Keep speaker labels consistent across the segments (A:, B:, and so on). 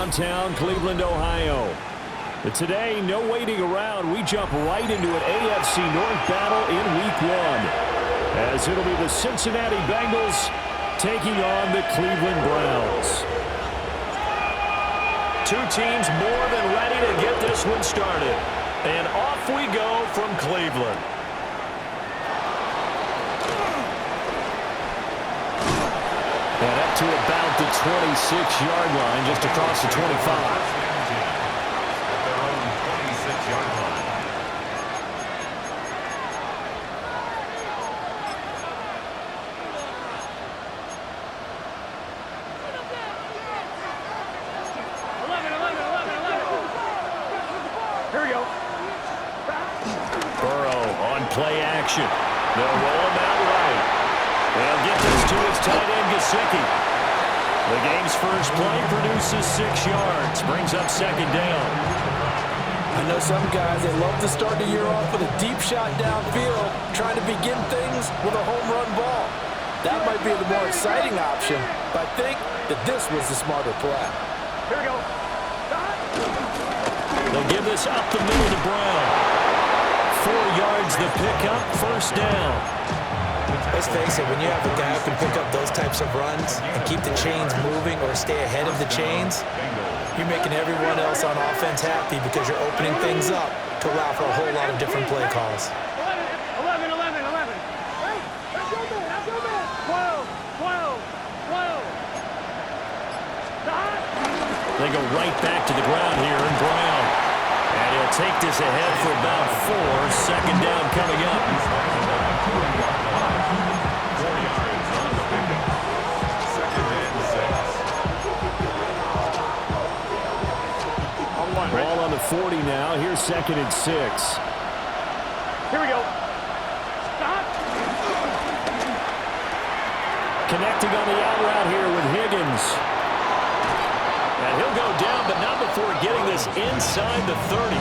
A: downtown Cleveland, Ohio. But today, no waiting around. We jump right into an AFC North battle in Week 1, as it'll be the Cincinnati Bengals taking on the Cleveland Browns. Two teams more than ready to get this one started. And off we go from Cleveland. And up to about the 26-yard line, just across the 25. Play action. They'll roll him out right. They'll get this to his tight end, Gesicki. The game's first play produces 6 yards. Brings up second down.
B: I know some guys, they love to start the year off with a deep shot downfield, trying to begin things with a home run ball. That might be the more exciting option, but I think that this was the smarter play.
C: Here we go.
A: They'll give this up the middle to Brown. 4 yards the pickup, first down.
B: Let's face it, when you have a guy who can pick up those types of runs and keep the chains moving or stay ahead of the chains, you're making everyone else on offense happy because you're opening things up to allow for a whole lot of different play calls.
C: 11. 12.
A: They go right back to the ground here, and Brown. And he'll take this ahead for about 4. Second down coming up. Ball on the 40 now. Here's 2nd and 6.
C: Here we go. Stop.
A: Connecting on the out route here with Higgins. And he'll go down, but not before getting this inside the 30.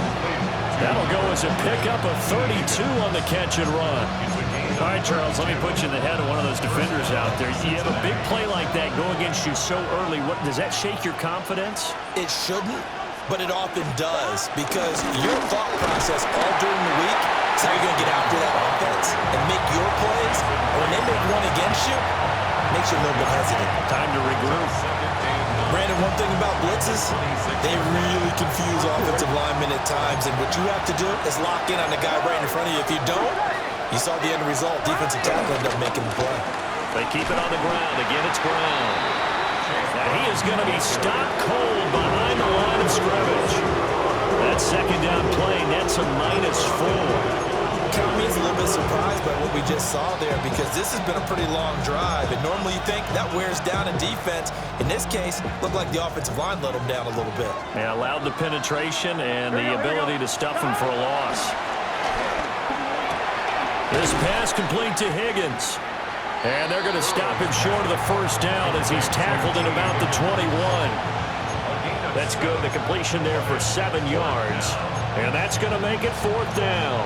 A: That'll go as a pickup of 32 on the catch and run. All right, Charles, let me put you in the head of one of those defenders out there. You have a big play like that go against you so early. What does that shake your confidence?
B: It shouldn't, but it often does, because your thought process all during the week is how you're going to get after that offense and make your plays. And when they make one against you, it makes you a little bit hesitant.
A: Time to regroup.
B: Brandon, one thing about blitzes, they really confuse offensive linemen at times, and what you have to do is lock in on the guy right in front of you. If you don't, you saw the end result. Defensive tackle ended up making the play.
A: They keep it on the ground. Again, it's Brown. And he is going to be stopped cold behind the line of scrimmage. That second down play nets a -4.
B: Count me as a little bit surprised by what we just saw there, because this has been a pretty long drive, and normally you think that wears down a defense. In this case, looked like the offensive line let them down a little bit.
A: Yeah, allowed the penetration and the ability to stuff him for a loss. This pass complete to Higgins. And they're going to stop him short of the first down as he's tackled at about the 21. That's good. The completion there for 7 yards. And that's going to make it 4th down.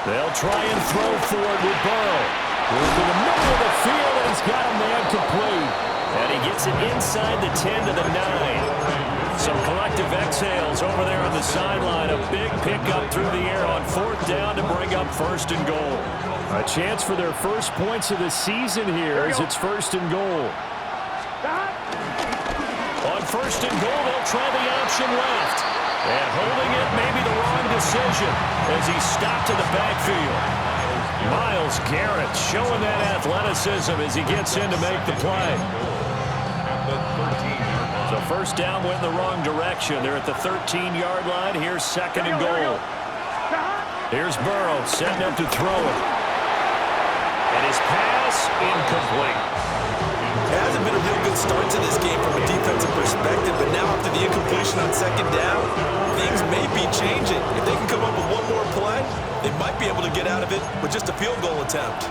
A: They'll try and throw for it with Burrow. Moved to the middle of the field, and he's got a man complete. And he gets it inside the 10 to the 9. Some collective exhales over there on the sideline. A big pickup through the air on 4th down to bring up 1st and goal. A chance for their first points of the season here as it's 1st and goal. On 1st and goal, they'll try the option left. And holding it may be the wrong decision as he's stopped in the backfield. Myles Garrett showing that athleticism as he gets in to make the play. So first down went in the wrong direction. They're at the 13-yard line. Here's 2nd and goal. Here's Burrow setting up to throw it. And his pass incomplete.
B: It hasn't been a real good start to this game from a defensive perspective, but now after the incompletion on 2nd down, things may be changing. If they can come up with one more play, they might be able to get out of it with just a field goal attempt.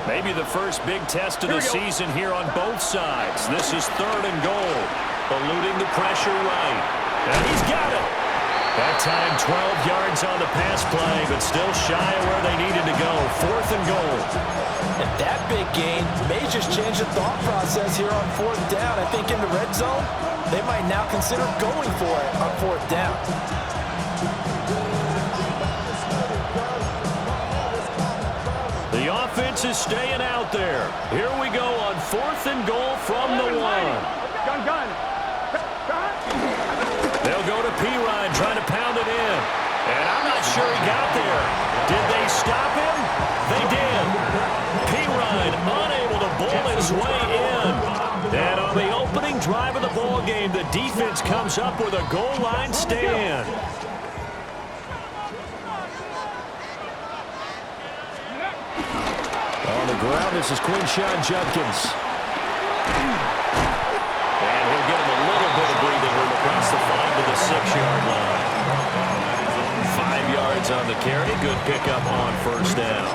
A: Maybe the first big test of the season here on both sides. This is 3rd and goal. eluding the pressure right. And he's got it. That time 12 yards on the pass play, but still shy of where they needed to go. 4th and goal.
B: And that big gain may just change the thought process here on 4th down. I think in the red zone, they might now consider going for it on 4th down.
A: The offense is staying out there. Here we go on 4th and goal from the 1.
C: Gun.
A: They'll go to Pirine trying to pound it in. And I'm not sure he got there. Did they stop him? They did. Pirine unable to bowl his way in. And on the opening drive of the ball game, the defense comes up with a goal line stand. On the ground, this is Quinshon Judkins. And he'll give him a little bit of breathing room across the 5 to the 6-yard line. 5 yards on the carry. Good pickup on 1st down.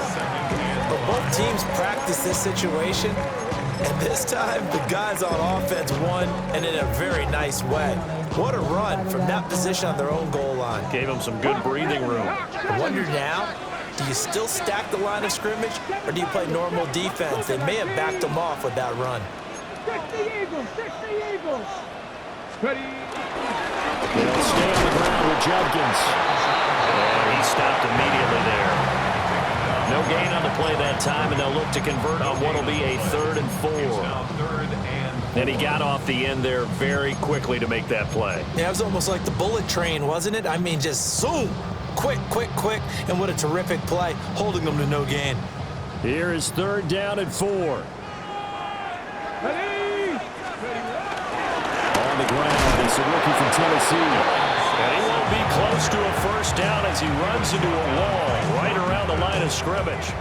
B: But both teams practice this situation, and this time the guys on offense won, and in a very nice way. What a run from that position on their own goal line.
A: Gave him some good breathing room.
B: I wonder now, do you still stack the line of scrimmage, or do you play normal defense? They may have backed them off with that run.
C: 60 Eagles. Ready.
A: They'll stay on the ground with Judkins. And he stopped immediately there. No gain on the play that time, and they'll look to convert on what will be a 3rd and 4. And he got off the end there very quickly to make that play.
B: Yeah, it was almost like the bullet train, wasn't it? I mean, just zoom. Quick, and what a terrific play, holding them to no gain.
A: Here is 3rd down and 4.
C: Ready.
A: On the ground, it's a rookie from Tennessee. And he won't be close to a 1st down as he runs into a wall right around the line of scrimmage.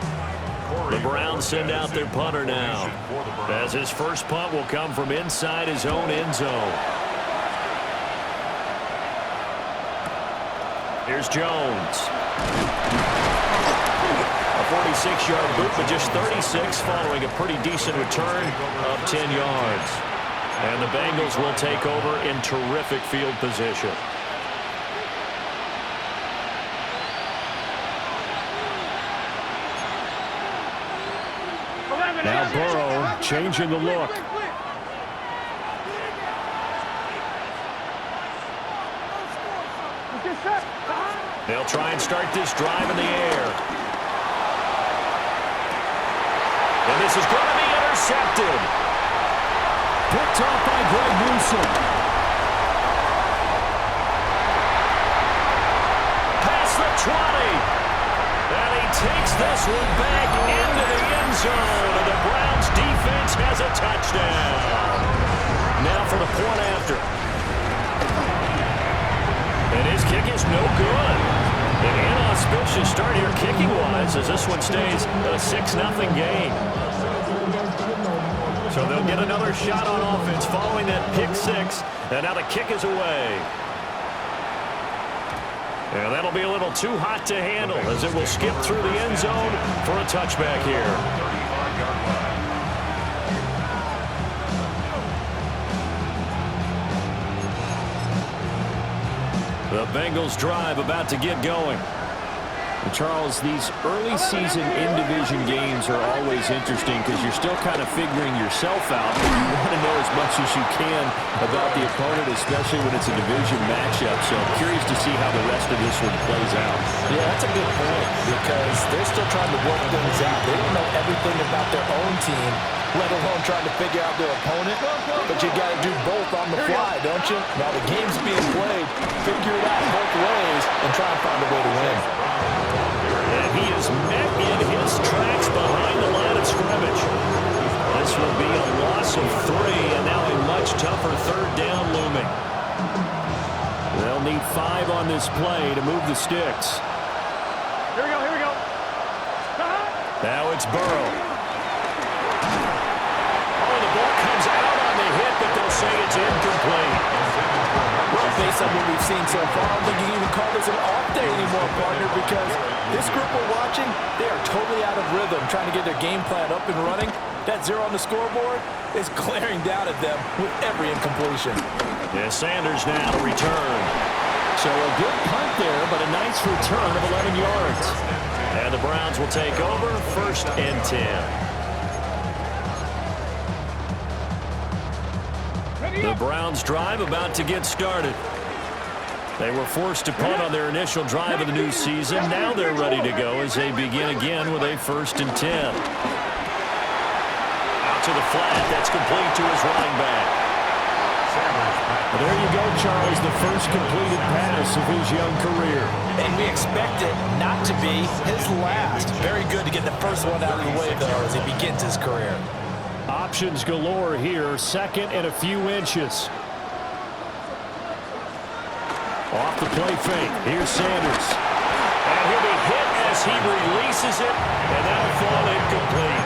A: The Browns send out their punter now, as his first punt will come from inside his own end zone. Here's Jones. A 46-yard boot, but just 36 following a pretty decent return of 10 yards. And the Bengals will take over in terrific field position. Now Burrow changing the look. They'll try and start this drive in the air. And this is going to be intercepted. Picked off by Greg Newsome. Past the 20. And he takes this one back into the end zone. And the Browns defense has a touchdown. Now for the point after. And his kick is no good. An inauspicious start here kicking-wise as this one stays a 6-0 game. So they'll get another shot on offense following that pick 6. And now the kick is away. And that'll be a little too hot to handle as it will skip through the end zone for a touchback here. The Bengals drive about to get going. Charles, these early season in-division games are always interesting because you're still kind of figuring yourself out. But you want to know as much as you can about the opponent, especially when it's a division matchup. So I'm curious to see how the rest of this one plays out.
B: Yeah, that's a good point because they're still trying to work things out. They don't know everything about their own team, let alone trying to figure out their opponent. But you got to do both on the fly, don't you? While the game's being played, figure it out both ways and try and find a way to win.
A: And he is met in his tracks behind the line of scrimmage. This will be a loss of 3, and now a much tougher 3rd down looming. They'll need 5 on this play to move the sticks.
C: Here we go.
A: Now it's Burrow. Oh, the ball comes out on the hit, but they'll say it's incomplete.
B: Well, based on what we've seen so far, I don't think you can even call this an off day anymore, partner, because this group we're watching, they are totally out of rhythm, trying to get their game plan up and running. That 0 on the scoreboard is glaring down at them with every incompletion.
A: Yeah, Sanders now to return. So a good punt there, but a nice return of 11 yards. And the Browns will take over, 1st and 10. The Browns drive about to get started. They were forced to punt on their initial drive of the new season. Now they're ready to go as they begin again with a 1st and 10. Out to the flat. That's complete to his running back.
D: There you go, Charles, the first completed pass of his young career.
B: And we expect it not to be his last. Very good to get the first one out of the way, though, as he begins his career.
D: Options galore here, 2nd and a few inches. Off the play fake. Here's Sanders.
A: And he'll be hit as he releases it, and that'll fall incomplete.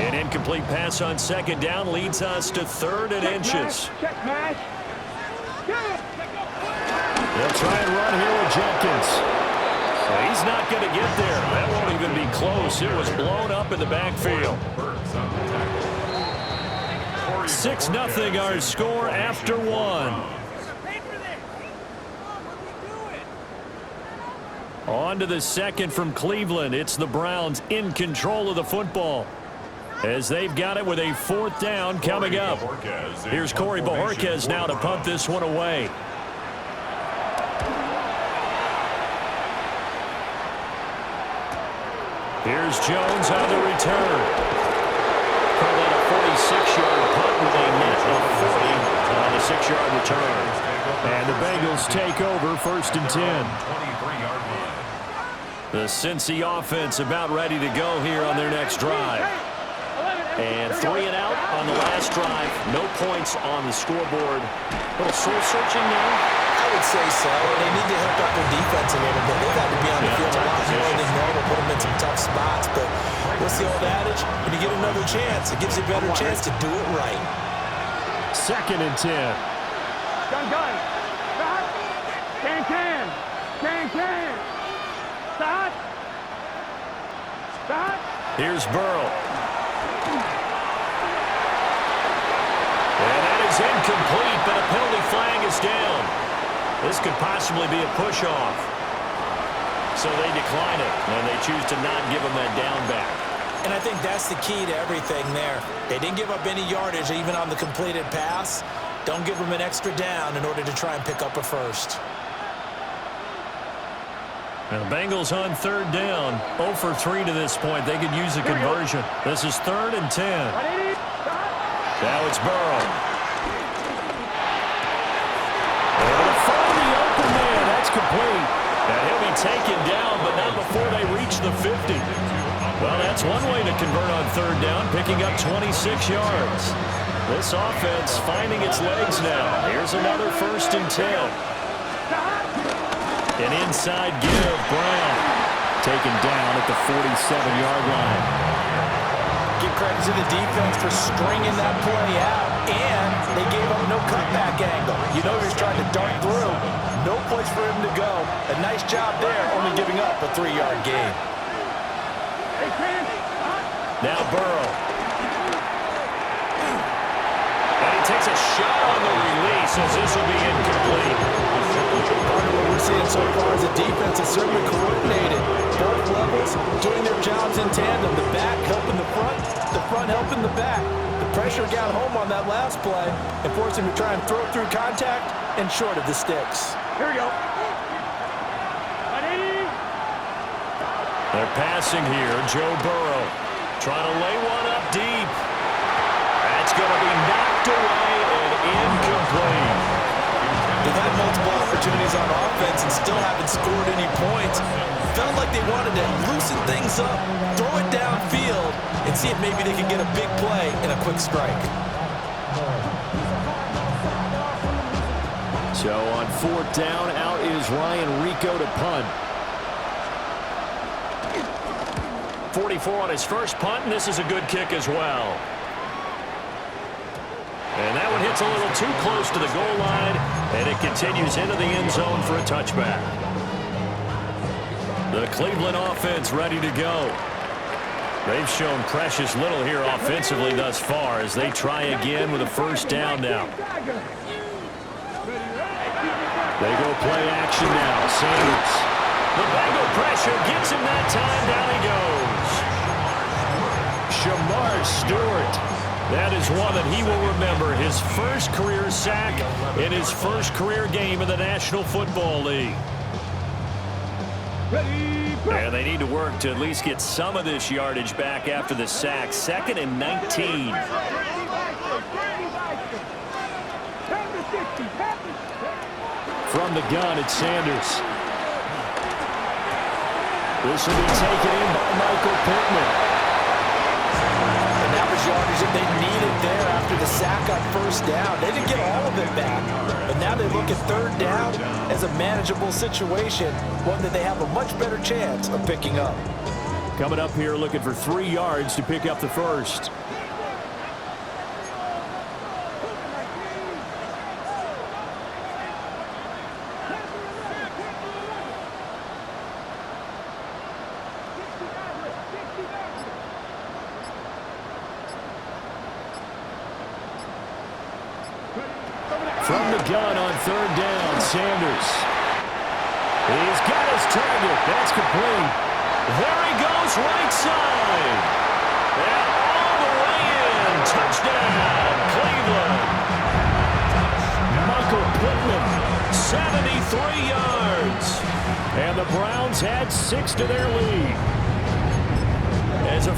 A: An incomplete pass on 2nd down leads us to 3rd and inches.
C: Check, man.
D: They'll try and run here with Jenkins.
A: He's not going to get there. That won't even be close. It was blown up in the backfield. 6-0 our score after 1. On to the 2nd from Cleveland. It's the Browns in control of the football, as they've got it with a 4th down coming up. Here's Corey Bojorquez now to punt this one away. Here's Jones on the return. Call that a 46-yard punt with a net of 40 on the 6-yard return.
D: And the Bengals take over, 1st and 10.
A: The Cincy offense about ready to go here on their next drive. And 3 and out on the last drive. No points on the scoreboard. A little soul-searching now.
B: I would say so. They need to help out their defense a little bit. They've had to be on the field a lot more than normal, put them in some tough spots. But what's the old adage? When you get another chance, it gives you a better chance to do it right.
D: 2nd and 10.
C: Gun. Stop. Can. Stop.
A: Here's Burrow. And that is incomplete, but a penalty flag is down. This could possibly be a push-off. So they decline it, and they choose to not give him that down back.
B: And I think that's the key to everything there. They didn't give up any yardage even on the completed pass. Don't give them an extra down in order to try and pick up a 1st.
A: And the Bengals on 3rd down. 0 for 3 to this point. They could use a conversion. This is 3rd and 10. Now it's Burrow.
D: Able to find the open man. That's complete.
A: And he'll be taken down, but not before they reach the 50. Well, that's one way to convert on 3rd down, picking up 26 yards. This offense finding its legs now. Here's another 1st and 10. An inside give. Brown
D: Taken down at the 47-yard line.
B: Give credit to the defense for stringing that play out, and they gave up no cutback angle. You know he's trying to dart through. No place for him to go. A nice job there, only giving up a 3-yard gain.
A: Now Burrow. And he takes a shot on the release as this will be incomplete.
B: What we're seeing so far is the defense is certainly coordinated. Both levels doing their jobs in tandem. The back helping the front helping the back. The pressure got home on that last play and forced him to try and throw through contact and short of the sticks.
C: Here we go.
A: They're passing here. Joe Burrow trying to lay one up deep. That's going to be knocked away and incomplete.
B: They've had multiple opportunities on offense and still haven't scored any points. Felt like they wanted to loosen things up, throw it downfield, and see if maybe they can get a big play and a quick strike.
D: So on 4th down, out is Ryan Rico to punt.
A: 44 on his first punt, and this is a good kick as well. And that one hit gets a little too close to the goal line, and it continues into the end zone for a touchback. The Cleveland offense ready to go. They've shown precious little here offensively thus far as they try again with a first down now. They go play action now. Sanders. The Bengal pressure gets him that time. Down he goes. Shamar Stewart. That is one that he will remember. His first career sack in his first career game in the National Football League. And they need to work to at least get some of this yardage back after the sack. 2nd and 19. From the gun, it's Sanders. This will be taken in by Michael Pittman.
B: And that was yardage that they needed there after the sack on first down. They didn't get all of it back, but now they look at third down as a manageable situation, one that they have a much better chance of picking up.
D: Coming up here looking for 3 yards to pick up the first. From the gun on third down, Sanders. He's got his target. That's complete.
A: There he goes, right side. And all the way in. Touchdown, Cleveland.
D: Michael Pittman.
A: 73 yards.
D: And the Browns add 6 to their lead. As a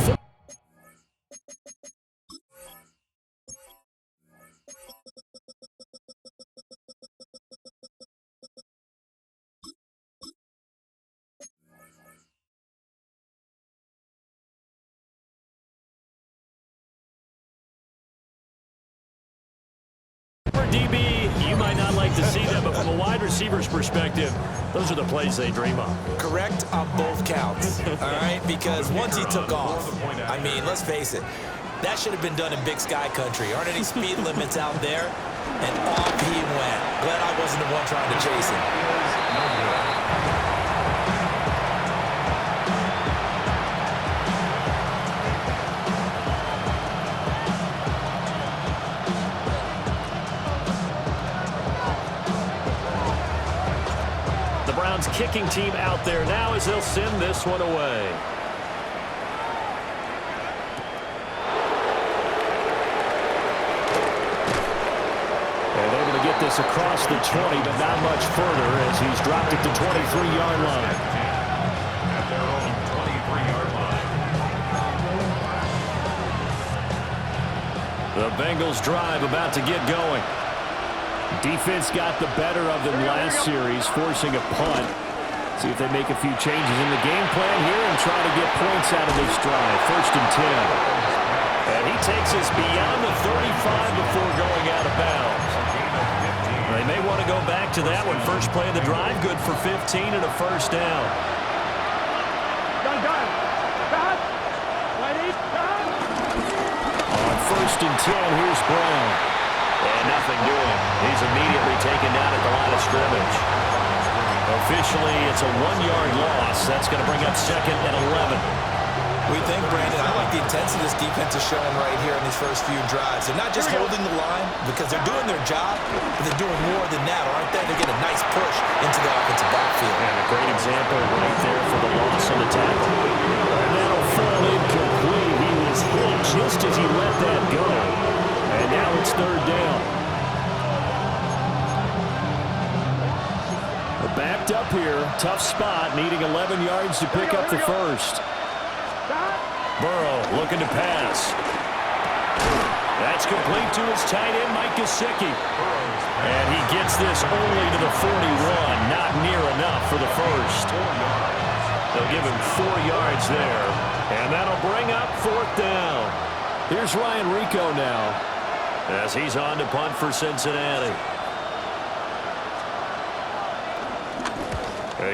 A: DB, you might not like to see that, but from a wide receiver's perspective, those are the plays they dream of.
B: Correct on both counts, all right? Because once he took off, I mean, let's face it, that should have been done in Big Sky country. Aren't any speed limits out there? And off he went. Glad I wasn't the one trying to chase him.
A: Kicking team out there now as they'll send this one away.
D: And able to get this across the 20, but not much further as he's dropped it to 23-yard line.
E: At their own 23-yard line.
A: The Bengals drive about to get going.
D: Defense got the better of them last series, forcing a punt. See if they make a few changes in the game plan here and try to get points out of this drive. 1st and 10.
A: And he takes us beyond the 35 before going out of bounds. They may want to go back to that one. First play of the drive, good for 15 and a first down.
D: On 1st and 10, here's Brown.
A: And nothing doing. He's immediately taken down at the line of scrimmage. Officially, it's a 1-yard loss. That's going to bring up 2nd and 11.
B: We think, Brandon, I like the intensity this defense is showing right here in these first few drives. They're not just holding the line because they're doing their job, but they're doing more than that, aren't they? They get a nice push into the offensive backfield.
A: And a great example right there for the loss on the tackle.
D: And that'll fall incomplete. He was hit just as he let that go. And now it's 3rd down. They're backed up here. Tough spot, needing 11 yards to pick up the first.
A: Burrow looking to pass. That's complete to his tight end, Mike Gesicki. And he gets this only to the 41. Not near enough for the first. They'll give him 4 yards there. And that'll bring up 4th down.
D: Here's Ryan Rico now,
A: as he's on to punt for Cincinnati.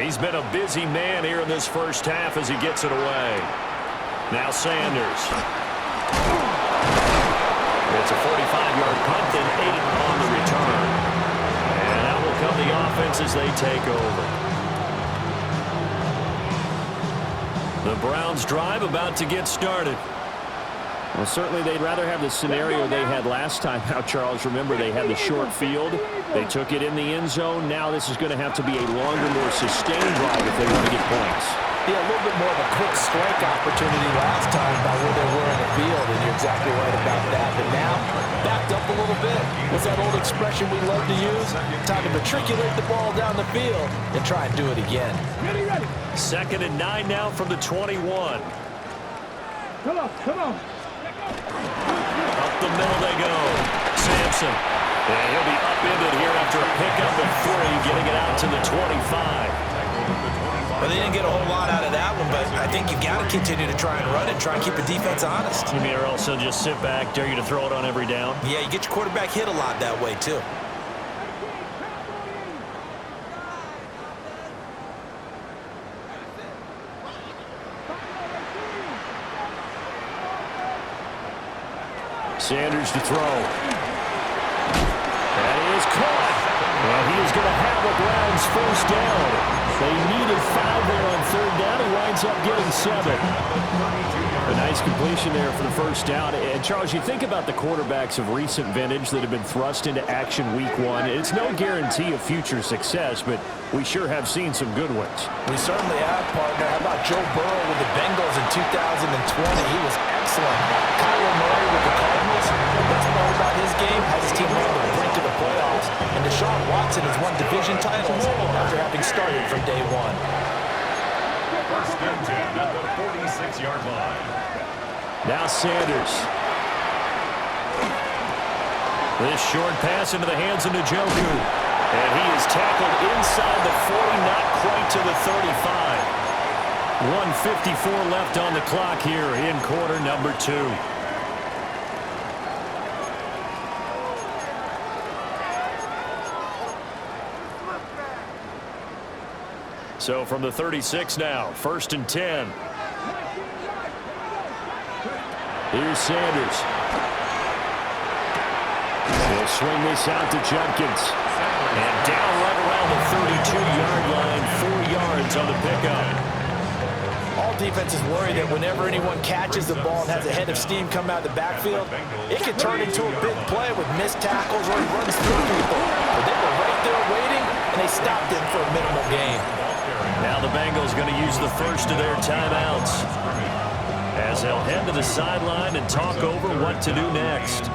A: He's been a busy man here in this first half as he gets it away. Now Sanders. It's a 45-yard punt and 8 on the return. And out will come the offense as they take over. The Browns drive about to get started.
D: Well, certainly they'd rather have the scenario they had last time. Now, Charles, remember, they had the short field. They took it in the end zone. Now this is going to have to be a longer, more sustained drive if they want to get points.
B: Yeah, a little bit more of a quick strike opportunity last time by where they were in the field, and you're exactly right about that. But now, backed up a little bit. What's that old expression we love to use? Time to matriculate the ball down the field and try and do it again.
C: Ready, ready.
A: 2nd and 9 now from the 21.
C: Come on, come on.
A: Up the middle they go. Sampson. And he'll be upended here after a pickup of 3, getting it out to the 25.
B: Well, they didn't get a whole lot out of that one, but I think you've got to continue to try and run it, try and keep the defense honest.
A: You mean or also just sit back, dare you to throw it on every down?
B: Yeah, you get your quarterback hit a lot that way, too.
D: Sanders to throw. That is caught. And he is going to have the Browns first down. They needed 5 there on 3rd down. He winds up getting 7. A nice completion there for the first down. And, Charles, you think about the quarterbacks of recent vintage that have been thrust into action week 1. It's no guarantee of future success, but we sure have seen some good ones.
B: We certainly have, partner. How about Joe Burrow with the Bengals in 2020? He was excellent. Kyler Murray with the Cardinals. The best part about his game has his team on the brink of the playoffs. And Deshaun Watson has won division titles after having started from day 1.
E: 1st and 10 at the 46-yard line.
D: Now Sanders.
A: This short pass into the hands of Njoku. And he is tackled inside the 40, not quite to the 35. 1:54 left on the clock here in quarter number 2. So from the 36 now, 1st and 10.
D: Here's Sanders. He'll swing this out to Judkins.
A: And down right around the 32-yard line, 4 yards on the pickup.
B: All defenses worry that whenever anyone catches the ball and has a head of steam come out of the backfield, it can turn into a big play with missed tackles or he runs through people. But they were right there waiting, and they stopped him for a minimal gain.
A: Now the Bengals going to use the first of their timeouts as they'll head to the sideline and talk over what to do next.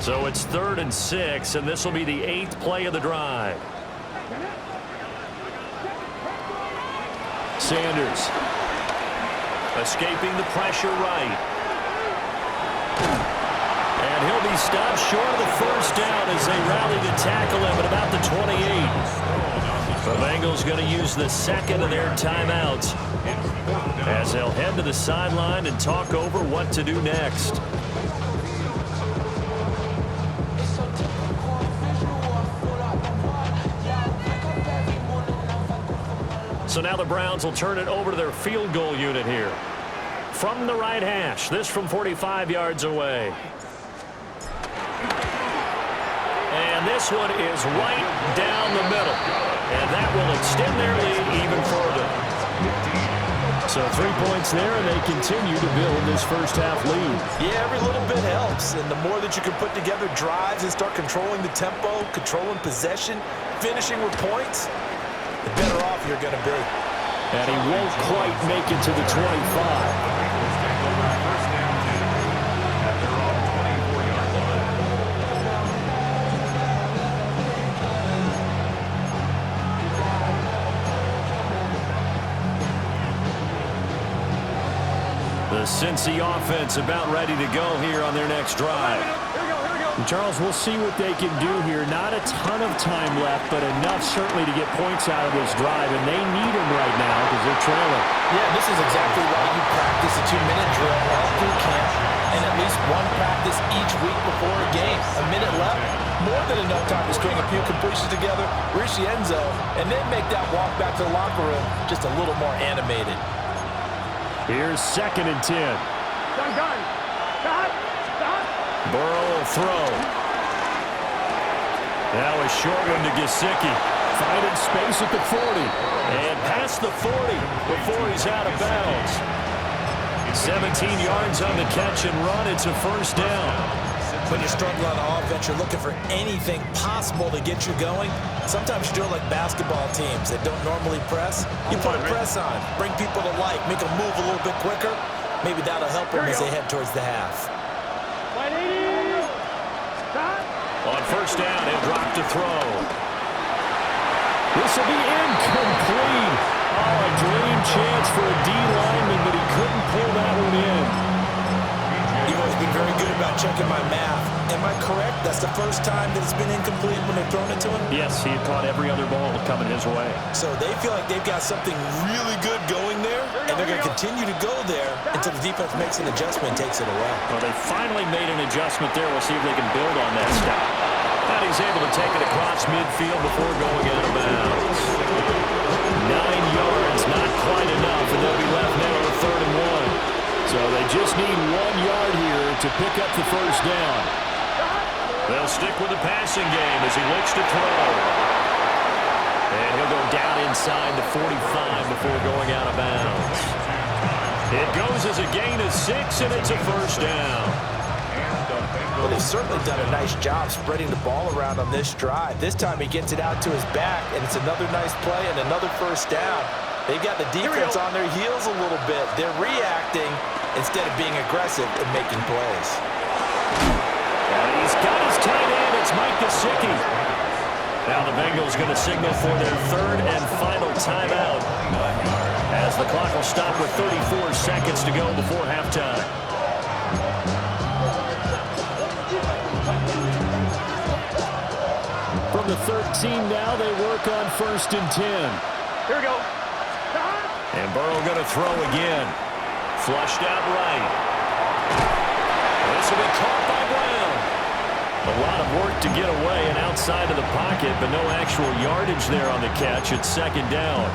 A: So it's 3rd and 6, and this will be the 8th play of the drive.
D: Sanders.
A: Escaping the pressure right. And he'll be stopped short of the first down as they rally to tackle him at about the 28. The Bengals going to use the 2nd of their timeouts as they'll head to the sideline and talk over what to do next. So now the Browns will turn it over to their field goal unit here. From the right hash, this from 45 yards away. And this one is right down the middle. And that will extend their lead even further. So 3 points there, and they continue to build this first half lead.
B: Yeah, every little bit helps. And the more that you can put together drives and start controlling the tempo, controlling possession, finishing with points, the better off you're going to be.
D: And he won't quite make it to the 25.
A: The Cincy offense about ready to go here on their next drive.
D: And Charles, we'll see what they can do here. Not a ton of time left, but enough certainly to get points out of this drive, and they need them right now because they're trailing.
B: Yeah, this is exactly why you practice a 2-minute drill all through camp and at least one practice each week before a game. A minute left, more than enough time to string a few completions together, reach the end zone, and then make that walk back to the locker room just a little more animated.
D: Here's 2nd and 10.
A: Burrow will throw. Now a short one to Gesicki.
D: Finding space at the 40.
A: And past the 40 before he's out of bounds. 17 yards on the catch and run. It's a first down.
B: When you struggle on offense, you're looking for anything possible to get you going. Sometimes you do it like basketball teams that don't normally press. You put a press on, bring people to life, make them move a little bit quicker. Maybe that'll help them as they head towards the half.
A: On first down, he'll drop to throw.
D: This will be incomplete. Oh, a dream chance for a D lineman, but he couldn't pull that one in.
B: You've always been very good about checking my math. Am I correct? That's the first time that it's been incomplete when they've thrown it to him?
D: Yes, he had caught every other ball coming his way.
B: So they feel like they've got something really good going there, and they're going to continue to go there until the defense makes an adjustment and takes it away.
A: Well, they finally made an adjustment there. We'll see if they can build on that stop. And he's able to take it across midfield before going out of bounds. 9 yards, not quite enough, and they'll be left now with 3rd and 1.
D: So they just need 1 yard here to pick up the first down.
A: They'll stick with the passing game as he looks to throw. And he'll go down inside the 45 before going out of bounds. It goes as a gain of 6, and it's a first down.
B: Well, they've certainly done a nice job spreading the ball around on this drive. This time he gets it out to his back, and it's another nice play and another first down. They've got the defense on their heels a little bit. They're reacting instead of being aggressive and making plays.
A: And he's got his tight end. It's Mike Gesicki. Now the Bengals going to signal for their 3rd and final timeout as the clock will stop with 34 seconds to go before halftime.
D: From the 13 now, they work on 1st and 10.
C: Here we go.
A: And Burrow going to throw again. Flushed out right. This will be caught by Brown. A lot of work to get away and outside of the pocket, but no actual yardage there on the catch. It's 2nd down.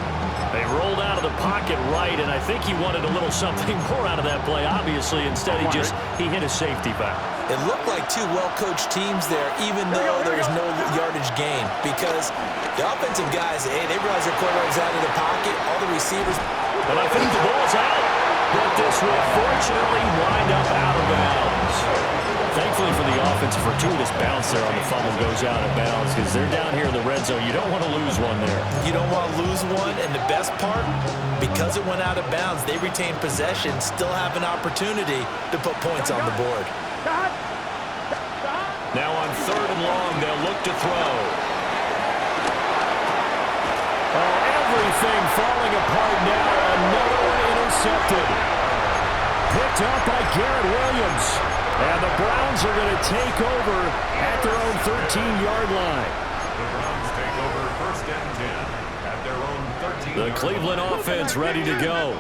A: They rolled out of the pocket right, and I think he wanted a little something more out of that play. Obviously, instead he hit a safety back.
B: It looked like two well-coached teams there, even though there was no yardage gain, because the offensive guys, hey, they realize their quarterback's out of the pocket, all the receivers.
A: But I think the ball's out, but this will fortunately wind up out of bounds. Thankfully for the offense, a fortuitous bounce there on the fumble goes out of bounds because they're down here in the red zone. You don't want to lose one there.
B: You don't want to lose one, and the best part, because it went out of bounds, they retain possession, still have an opportunity to put points on the board.
A: Now on 3rd and long, they'll look to throw.
D: Oh, everything falling apart now. Another one intercepted. Picked up by Garrett Williams. And the Browns are going to take over at their own 13-yard line.
E: The Browns take over 1st and 10 at their own 13.
A: The Cleveland offense ready to go.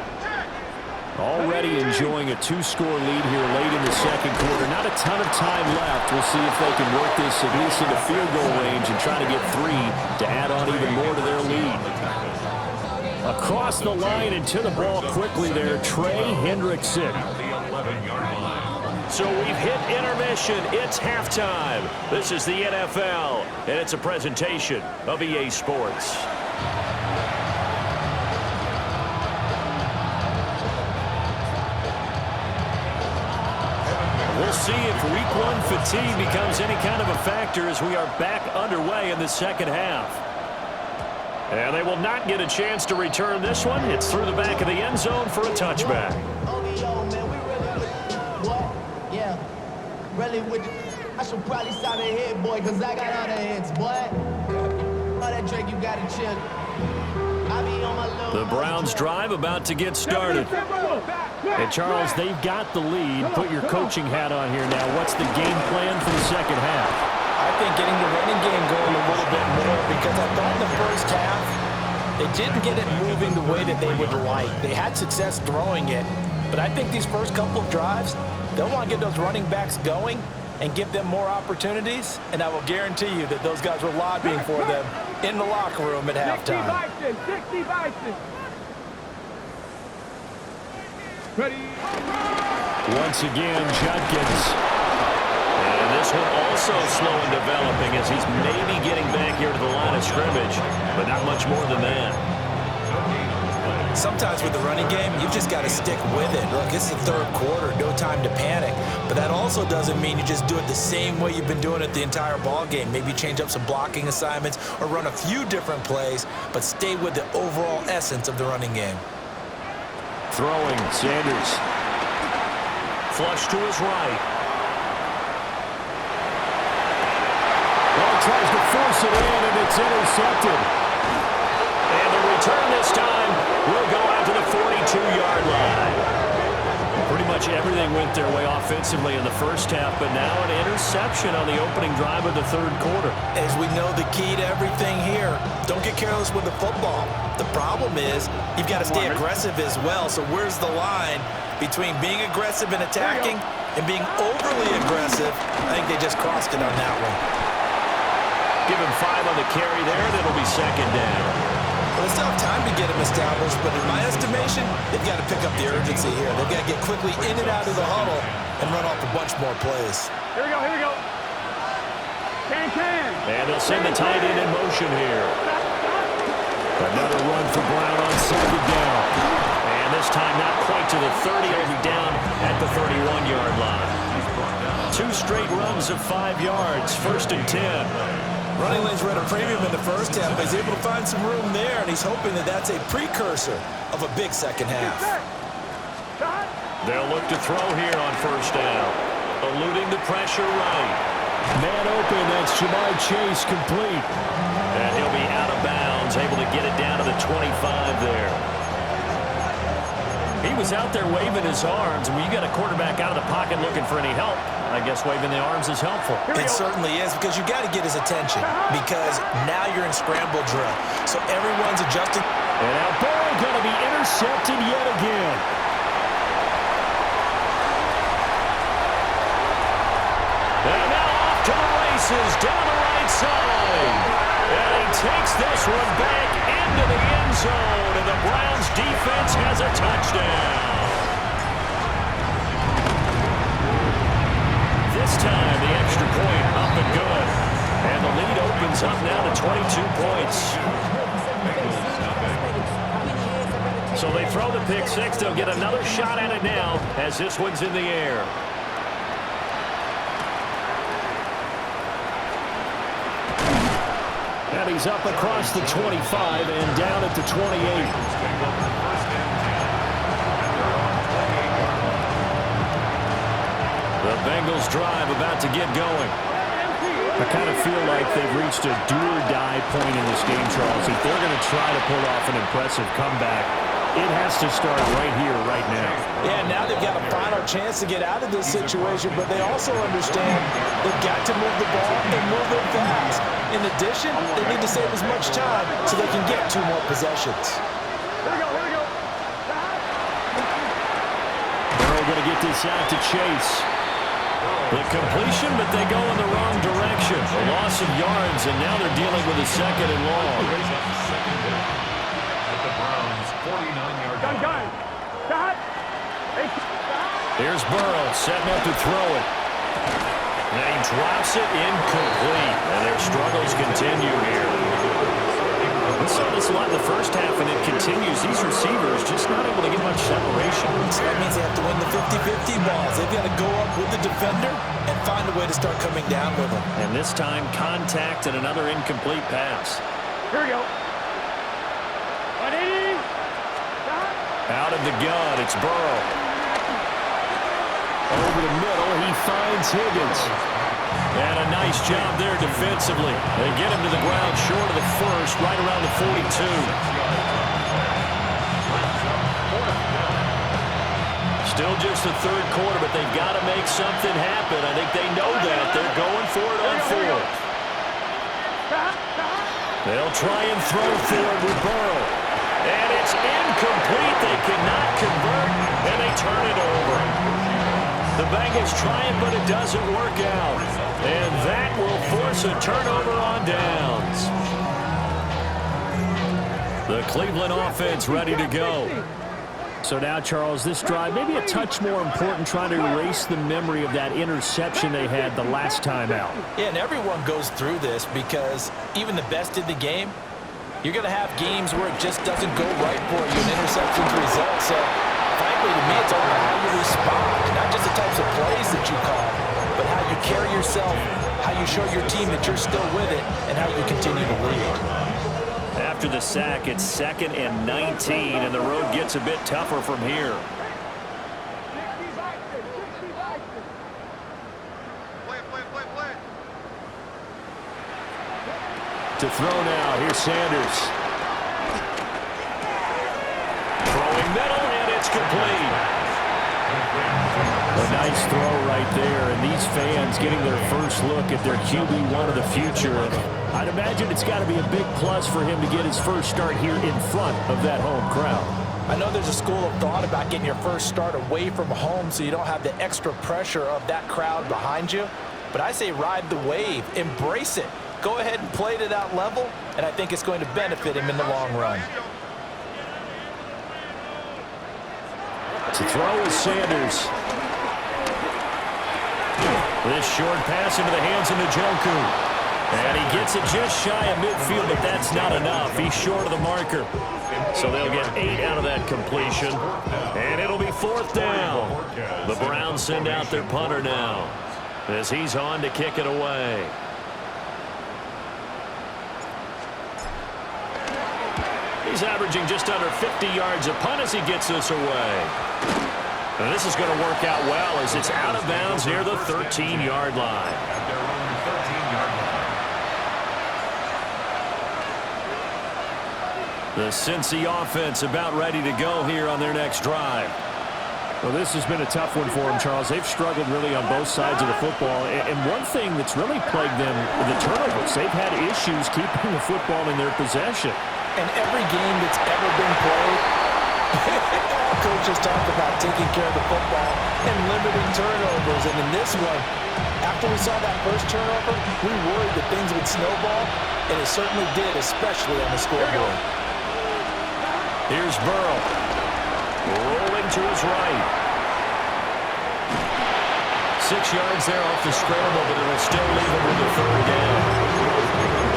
D: Already enjoying a 2-score lead here late in the 2nd quarter. Not a ton of time left. We'll see if they can work this at least into field goal range and try to get 3 to add on even more to their lead. Across the line and to the ball quickly there, Trey Hendrickson.
E: The 11-yard line.
A: So we've hit intermission. It's halftime. This is the NFL, and it's a presentation of EA Sports. We'll see if Week 1 fatigue becomes any kind of a factor as we are back underway in the 2nd half. And they will not get a chance to return this one. It's through the back of the end zone for a touchback.
F: Really with you. I should probably sign a hit, boy, because I got all the hits, boy. All that Drake, you got to chill. I be on my little.
A: The Browns drive about to get started.
D: And Charles, they've got the lead. Put your coaching hat on here now. What's the game plan for the 2nd half?
B: I think getting the running game going a little bit more, because I thought in the first half they didn't get it moving the way that they would like. They had success throwing it, but I think these first couple of drives, they'll want to get those running backs going and give them more opportunities, and I will guarantee you that those guys were lobbying for them in the locker room at halftime.
C: 60 Bison. Ready.
D: Once again, Judkins.
A: And this one also slow in developing as he's maybe getting back here to the line of scrimmage, but not much more than that.
B: Sometimes with the running game, you've just got to stick with it. Look, it's the third quarter, no time to panic. But that also doesn't mean you just do it the same way you've been doing it the entire ball game. Maybe change up some blocking assignments or run a few different plays, but stay with the overall essence of the running game.
D: Throwing, Sanders.
A: Flush to his right.
D: Well, tries to force it in, and it's intercepted.
A: And the return this time will go out to the 42-yard line. Pretty much everything went their way offensively in the first half, but now an interception on the opening drive of the third quarter.
B: As we know, the key to everything here, don't get careless with the football. The problem is you've got to stay aggressive as well. So where's the line between being aggressive and attacking and being overly aggressive? I think they just crossed it on that one.
A: Give him 5 on the carry there, and it'll be second down.
B: Well, they still have time to get him established, but in my estimation, they've got to pick up the urgency here. They've got to get quickly in and out of the huddle and run off a bunch more plays.
C: Here we go, here we go. Can.
A: And they'll send the tight end in motion here.
D: Another run for Brown on second down.
A: And this time not quite to the 30. He'll be down at the 31-yard line. 2 straight runs of 5 yards, 1st and 10.
B: Running lanes were at a premium in the first half, but he's able to find some room there, and he's hoping that that's a precursor of a big second half.
A: They'll look to throw here on 1st down. Eluding the pressure right.
D: Man open, that's Jamar Chase complete.
A: And he'll be out of bounds, able to get it down to the 25 there. He was out there waving his arms, and when you got a quarterback out of the pocket looking for any help, I guess waving the arms is helpful.
B: It certainly is, because you got to get his attention, because now you're in scramble drill. So everyone's adjusting.
D: And now Burrow going to be intercepted yet again.
A: And now off to the races down the right side. And he takes this one back into the end zone, and the Browns defense has a touchdown. This time, the extra point up and good. And the lead opens up now to 22 points. So they throw the pick six. They'll get another shot at it now as this one's in the air.
D: And he's up across the 25 and down at the 28.
A: The Bengals drive about to get going.
D: I kind of feel like they've reached a do-or-die point in this game, Charles. If they're going to try to pull off an impressive comeback, it has to start right here, right now.
B: Yeah, now they've got a final chance to get out of this situation, but they also understand they've got to move the ball and move it fast. In addition, they need to save as much time so they can get 2 more possessions.
C: Here we go, here we go.
D: Burrow going to get this out to Chase.
A: The completion, but they go in the wrong direction. A loss of yards, and now they're dealing with a 2nd and long.
E: At the Browns' 49-yard line.
C: Gun. Shot.
A: Here's Burrow setting up to throw it. And he drops it incomplete. And their struggles continue here. We saw this a lot in the first half, and it continues. These receivers just not able to get much separation.
B: So that means they have to win the 50-50 balls. They've got to go up with the defender and find a way to start coming down with them.
A: And this time, contact and another incomplete pass.
C: Here we go. 180.
A: Out of the gun, it's Burrow.
D: Over the middle, he finds Higgins.
A: And a nice job there defensively. They get him to the ground short of the first, right around the 42. Still just the third quarter, but they've got to make something happen. I think they know that. They're going for it on 4th. They'll try and throw for it with Burrow. And it's incomplete. They cannot convert, and they turn it over. The Bengals try it, but it doesn't work out. And that will force a turnover on downs. The Cleveland offense ready to go.
D: So now, Charles, this drive maybe a touch more important, trying to erase the memory of that interception they had the last time out.
B: Yeah, and everyone goes through this because even the best in the game, you're going to have games where it just doesn't go right for you, and interceptions result. So, frankly, to me, it's all about how you respond, not just the types of plays that you call, but how you carry yourself, how you show your team that you're still with it, and how you continue to lead.
D: After the sack, it's 2nd and 19, and the road gets a bit tougher from here. To throw now, here's Sanders. Throwing middle, and it's complete. A nice throw right there, and these fans getting their first look at their QB1 of the future. And I'd imagine it's got to be a big plus for him to get his first start here in front of that home crowd.
B: I know there's a school of thought about getting your first start away from home so you don't have the extra pressure of that crowd behind you. But I say ride the wave, embrace it. Go ahead and play to that level, and I think it's going to benefit him in the long run.
D: To throw is Sanders. This short pass into the hands of Njoku. And he gets it just shy of midfield, but that's not enough. He's short of the marker. So they'll get 8 out of that completion. And it'll be 4th down. The Browns send out their punter now, as he's on to kick it away. He's averaging just under 50 yards a punt as he gets this away. And this is going to work out well as it's out of bounds near the 13-yard line. The Cincy offense about ready to go here on their next drive. Well, this has been a tough one for them, Charles. They've struggled really on both sides of the football. And one thing that's really plagued them, the turnovers. They've had issues keeping the football in their possession.
B: And every game that's ever been played, coaches talk about taking care of the football and limiting turnovers. And in this one, after we saw that first turnover, we worried that things would snowball, and it certainly did, especially on the scoreboard.
D: Here's Burrow. Rolling to his right. 6 yards there off the scramble, but it'll still leave him with a 3rd down.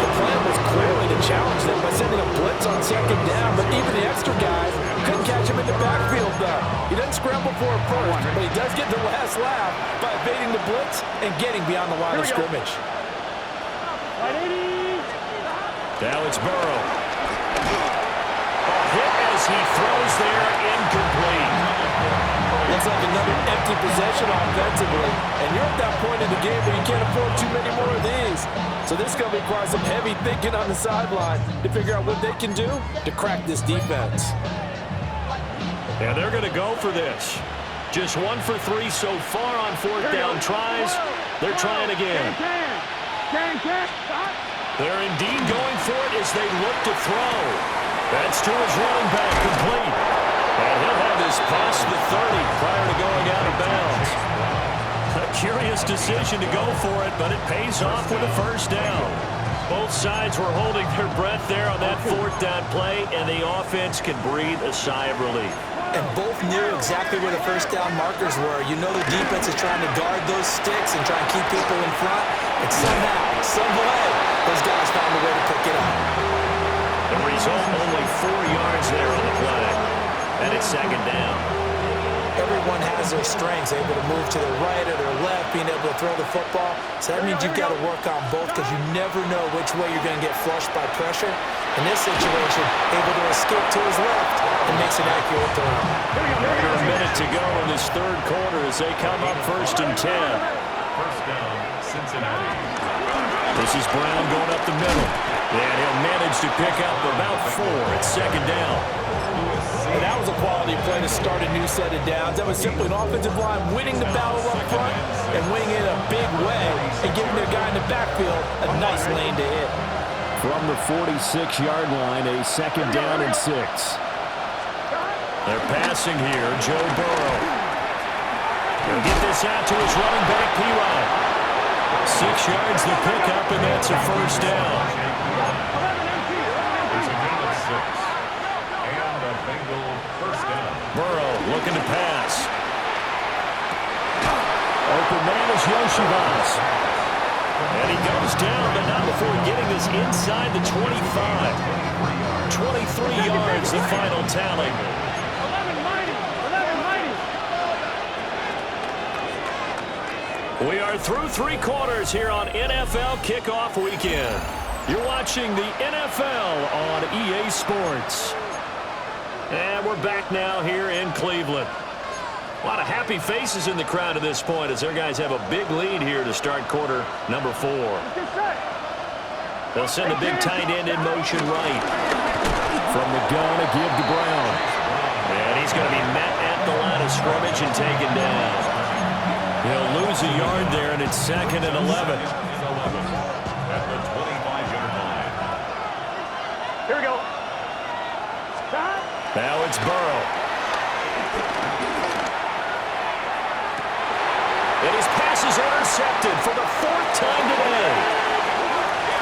B: The plan was clearly to challenge them by sending a blitz on 2nd down, but even the extra guys couldn't catch him in the backfield, though. He doesn't scramble for it first, but he does get the last laugh by evading the blitz and getting beyond the line of scrimmage.
D: Now it's Burrow. A hit as he throws there, incomplete.
B: Looks like another empty possession offensively, and you're at that point in the game where you can't afford too many more of these. So this is going to require some heavy thinking on the sideline to figure out what they can do to crack this defense.
D: Yeah, they're going to go for this. Just 1 for 3 so far on 4th down tries. They're trying again. They're indeed going for it as they look to throw. That's to his running back, complete. And he'll have this past the 30 prior to going out of bounds. A curious decision to go for it, but it pays off with a 1st down. Both sides were holding their breath there on that 4th down play, and the offense can breathe a sigh of relief.
B: And both knew exactly where the 1st down markers were. You know the defense is trying to guard those sticks and try and keep people in front. And somehow, some way, those guys found a way to pick it up.
D: The result, only 4 yards there on the play. And it's 2nd down.
B: Everyone has their strengths, able to move to their right or their left, being able to throw the football. So that means you've got to work on both because you never know which way you're going to get flushed by pressure. In this situation, able to escape to his left and makes an accurate throw.
D: Under a minute to go in this 3rd quarter as they come up 1st and 10.
E: 1st down, Cincinnati.
D: This is Brown going up the middle. And he'll manage to pick up about 4 at 2nd down.
B: And that was a quality play to start a new set of downs. That was simply an offensive line winning the battle up front and winning it a big way and giving their guy in the backfield a nice lane to hit.
D: From the 46-yard line, a 2nd down and 6. They're passing here, Joe Burrow. He'll get this out to his running back, P-Rod. 6 yards to pick up, and that's a 1st down.
E: There's a gain of 6. And a Bengal 1st down.
D: Burrow
A: looking to pass.
D: Open man is Yoshivas.
A: And he goes down, but not before getting this inside the 25. 23 yards, the final tally.
C: 11 mighty.
A: We are through 3 quarters here on NFL Kickoff Weekend. You're watching the NFL on EA Sports. And we're back now here in Cleveland. A lot of happy faces in the crowd at this point as their guys have a big lead here to start quarter number 4. They'll send the big tight end in motion right.
D: From the gun, a give to Brown.
A: And he's going to be met at the line of scrimmage and taken down. He'll lose a yard there, and it's 2nd and 11.
E: At the 25-yard line.
C: Here we go.
A: Now it's Burrow. And his pass is intercepted for the 4th time today.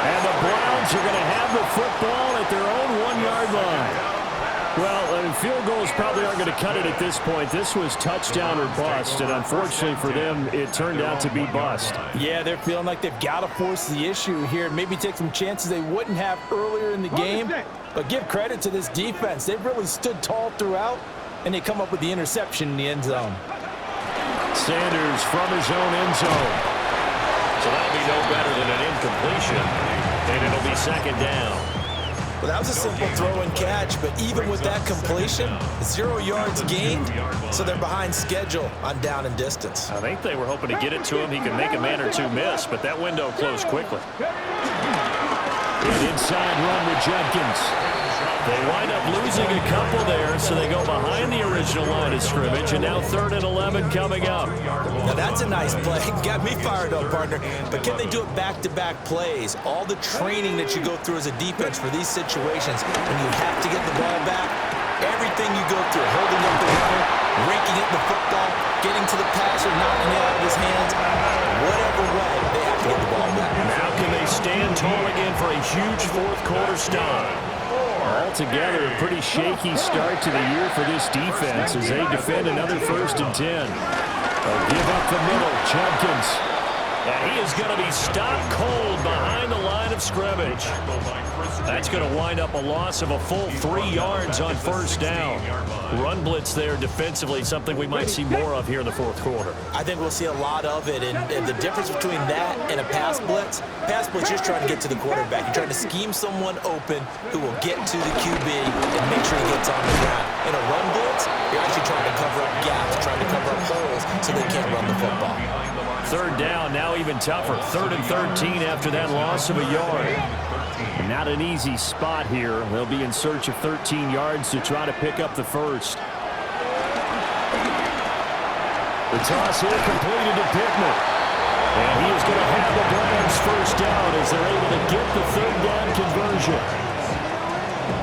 D: And the Browns are going to have the football at their own 1-yard line. Well, field goals probably aren't going to cut it at this point. This was touchdown or bust, and unfortunately for them, it turned out to be bust.
B: Yeah, they're feeling like they've got to force the issue here and maybe take some chances they wouldn't have earlier in the game. But give credit to this defense. They've really stood tall throughout, and they come up with the interception in the end zone.
D: Sanders from his own end zone.
A: So that'll be no better than an incompletion, and it'll be 2nd down.
B: Well, that was a simple throw and catch, but even with that completion, 0 yards gained, so they're behind schedule on down and distance.
A: I think they were hoping to get it to him. He could make a man or two miss, but that window closed quickly.
D: An inside run with Jenkins.
A: They wind up losing a couple there, so they go behind the original line of scrimmage, and now 3rd and 11 coming up.
B: Now that's a nice play. Got me fired up, partner. But can they do it back-to-back plays? All the training that you go through as a defense for these situations, when you have to get the ball back, everything you go through, holding up the runner, raking at the football, getting to the passer, knocking it out of his hands, whatever way, they have to get the ball back.
A: Now can they stand tall again for a huge 4th quarter stop?
D: Altogether, a pretty shaky start to the year for this defense as they defend another 1st and 10. They'll give up the middle. Jenkins.
A: And he is going to be stopped cold behind the line of scrimmage. That's going to wind up a loss of a full 3 yards on 1st down. Run blitz there defensively, something we might see more of here in the 4th quarter.
B: I think we'll see a lot of it, and the difference between that and a pass blitz is trying to get to the quarterback. You're trying to scheme someone open who will get to the QB and make sure he gets on the ground. In a run blitz, you're actually trying to cover up gaps, trying to cover up holes so they can't run the football.
A: 3rd down, now even tougher. 3rd and 13 after that loss of a yard.
D: Not an easy spot here. They'll be in search of 13 yards to try to pick up the 1st. The toss here completed to Pittman. And he is going to have the Browns 1st down as they're able to get the 3rd down conversion.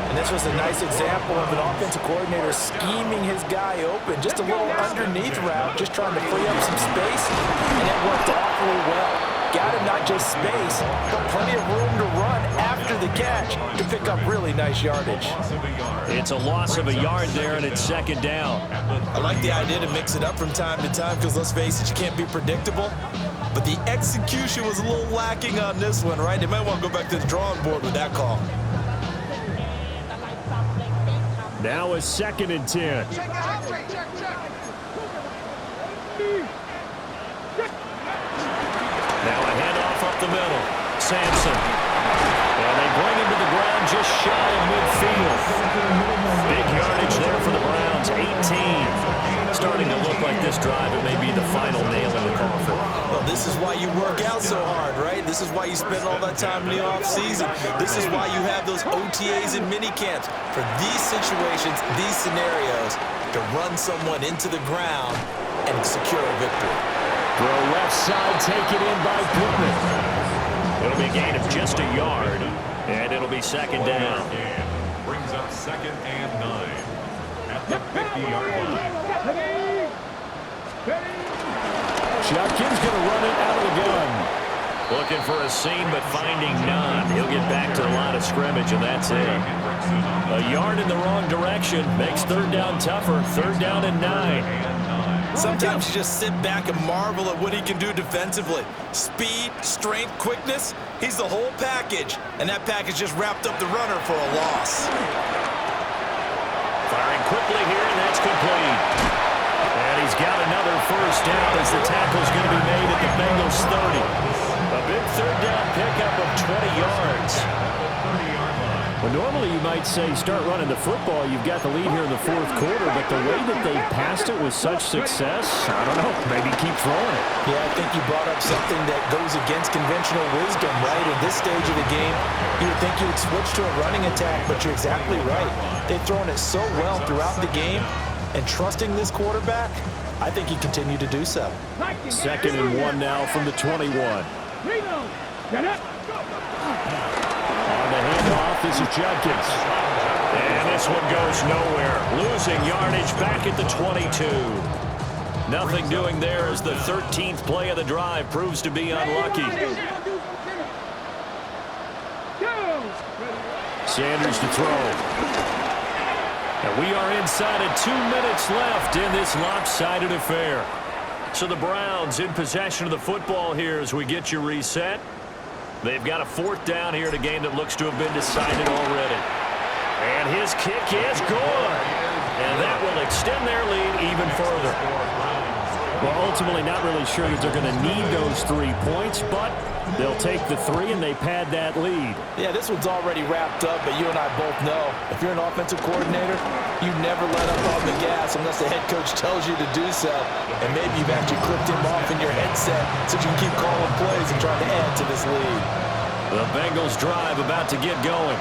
B: And this was a nice example of an offensive coordinator scheming his guy open. Just a little underneath route, just trying to free up some space, and it worked awfully well. Got him not just space, but plenty of room to run after the catch to pick up really nice yardage.
A: It's a loss of a yard there, and it's 2nd down.
B: I like the idea to mix it up from time to time because, let's face it, you can't be predictable. But the execution was a little lacking on this one, right? They might want to go back to the drawing board with that call.
D: Now a 2nd and 10.
A: Now a handoff up the middle. Sampson. And they bring him to the ground just shy of midfield. Big yardage there for the Browns, 18. Starting to look like this drive, it may be the final nail in the coffin.
B: Well, this is why you work out so hard, right? This is why you spend all that time in the offseason. This is why you have those OTAs and mini camps. For these situations, these scenarios, to run someone into the ground and secure a victory.
D: Throw left side, taken in by Pittman.
A: It'll be a gain of just a yard, and it'll be 2nd down.
E: Brings up 2nd and 9 at the 50-yard line.
D: Jenkins going to run it out of the gun.
A: Looking for a seam, but finding none. He'll get back to the line of scrimmage, and that's it. A yard in the wrong direction makes third down tougher. Third down and 9.
B: Sometimes you just sit back and marvel at what he can do defensively. Speed, strength, quickness, he's the whole package. And that package just wrapped up the runner for a loss.
A: Firing quickly here, and that's complete. And he's got another first down as the tackle's going to be made at the Bengals 30. A big third down pickup of 20 yards.
D: Well, normally you might say start running the football. You've got the lead here in the fourth quarter, but the way that they passed it with such success, I don't know, maybe keep throwing it.
B: Yeah, I think you brought up something that goes against conventional wisdom, right? At this stage of the game, you would think you would switch to a running attack, but you're exactly right. They've thrown it so well throughout the game, and trusting this quarterback, I think he continued to do so.
D: 2nd and 1 now from the 21. On the handoff, this is Judkins.
A: And this one goes nowhere. Losing yardage back at the 22. Nothing doing there as the 13th play of the drive proves to be unlucky.
D: Sanders to throw.
A: And we are inside of 2 minutes left in this lopsided affair. So the Browns in possession of the football here as we get you reset. They've got a 4th down here in a game that looks to have been decided already. And his kick is good. And that will extend their lead even further.
D: Well, ultimately not really sure that they're going to need those 3 points, but they'll take the 3 and they pad that lead.
B: Yeah, this one's already wrapped up, but you and I both know if you're an offensive coordinator, you never let up on the gas unless the head coach tells you to do so. And maybe you've actually clipped him off in your headset so you can keep calling plays and trying to add to this lead.
A: The Bengals drive about to get going.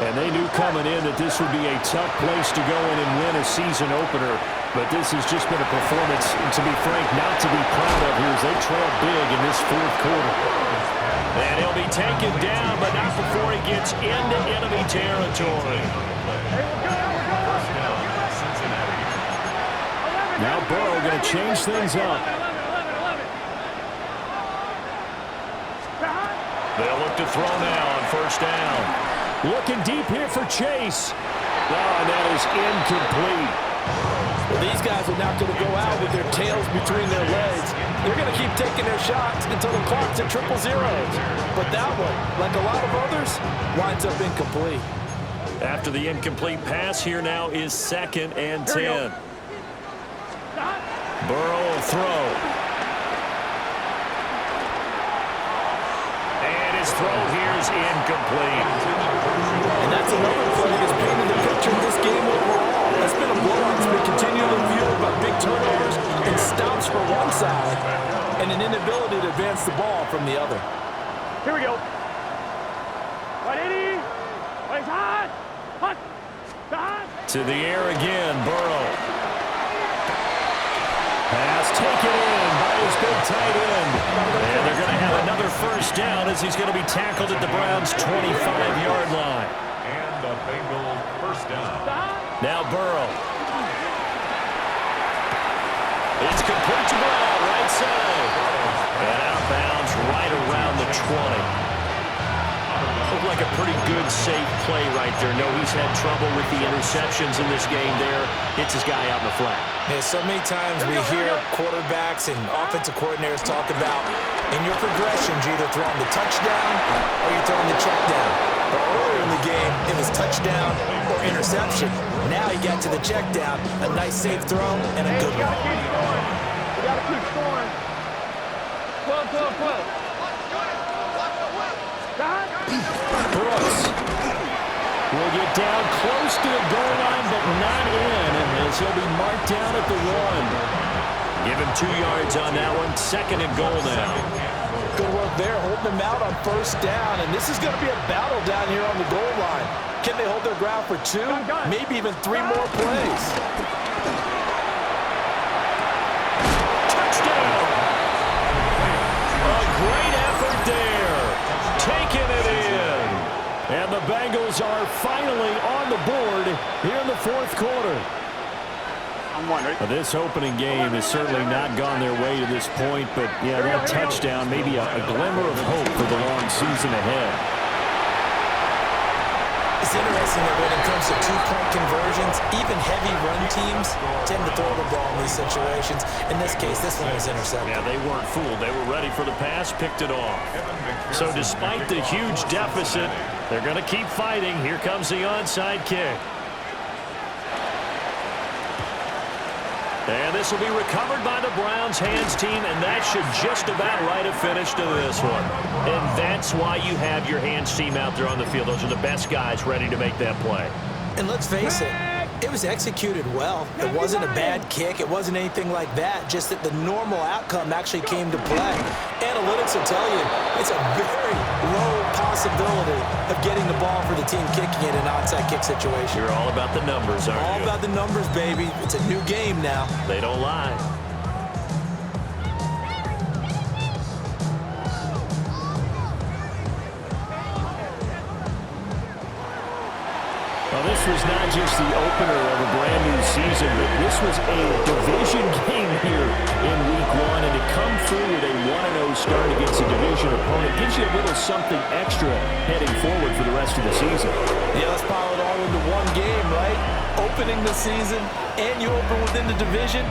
D: And they knew coming in that this would be a tough place to go in and win a season opener. But this has just been a performance, to be frank, not to be proud of here as they trail big in this 4th quarter.
A: And he'll be taken down, but not before he gets into enemy territory.
D: Now Burrow going to change things up.
A: They'll look to throw now on 1st down.
D: Looking deep here for Chase. Oh, and that is incomplete.
B: Well, these guys are not going to go out with their tails between their legs. They're going to keep taking their shots until the clock's at 000. But that one, like a lot of others, winds up incomplete.
A: After the incomplete pass, here now is 2nd and 10. Burrow will throw. And his throw here is incomplete.
B: And that's another play that's painted the picture of this game overall. It's been a blowout. It's been continually fueled by big turnovers and stops for one side and an inability to advance the ball from the other.
C: Here we go. 180. Wait, hot. Hot. Hot.
A: To the air again, Burrow.
D: Pass taken in by his big tight end.
A: And they're going to have another first down as he's going to be tackled at the Browns' 25-yard line.
E: And the Bengals first down.
A: Now Burrow. It's complete to Brown, right side. And out of bounds right around the 20. Looked like a pretty good, safe play right there. No, he's had trouble with the interceptions in this game there. Hits his guy out in the flat.
B: Yeah, so many times we hear quarterbacks and offensive coordinators talk about in your progressions, you're either throwing the touchdown or you're throwing the check down. But earlier in the game, it was touchdown or interception. Now he got to the check down, a nice safe throw, and a good one.
C: We got to keep scoring. 12.
A: Brooks will get down close to the goal line, but not in, as he'll be marked down at the 1. Give him 2 yards on that one. 2nd and goal now.
B: Good work there, holding them out on 1st down, and this is going to be a battle down here on the goal line. Can they hold their ground for 2, maybe even 3 more plays?
A: Touchdown! A great effort there. Taking it in.
D: And the Bengals are finally on the board here in the 4th quarter. Well, this opening game has certainly not gone their way to this point, but yeah, that touchdown, maybe a glimmer of hope for the long season ahead.
B: It's interesting that when it comes to two-point conversions, even heavy run teams tend to throw the ball in these situations. In this case, this one was intercepted.
A: Yeah, they weren't fooled. They were ready for the pass, picked it off. So despite the huge deficit, they're going to keep fighting. Here comes the onside kick. And this will be recovered by the Browns hands team, and that should just about write a finish to this one. And that's why you have your hands team out there on the field. Those are the best guys ready to make that play.
B: And let's face it, it was executed well. It wasn't a bad kick. It wasn't anything like that. Just that the normal outcome actually came to play. Analytics will tell you it's a very low possibility of getting the ball for the team kicking it in an onside kick situation.
A: You're all about the numbers, aren't you?
B: All about the numbers, baby. It's a new game now.
A: They don't lie.
D: Well, this was not just the opener of a brand new season, but this was a division game here in Week 1, and to come through with a 1-0 start against a division opponent gives you a little something extra heading forward for the rest of the season.
B: Yeah, let's pile it all into one game, right? Opening the season, and you open within the division.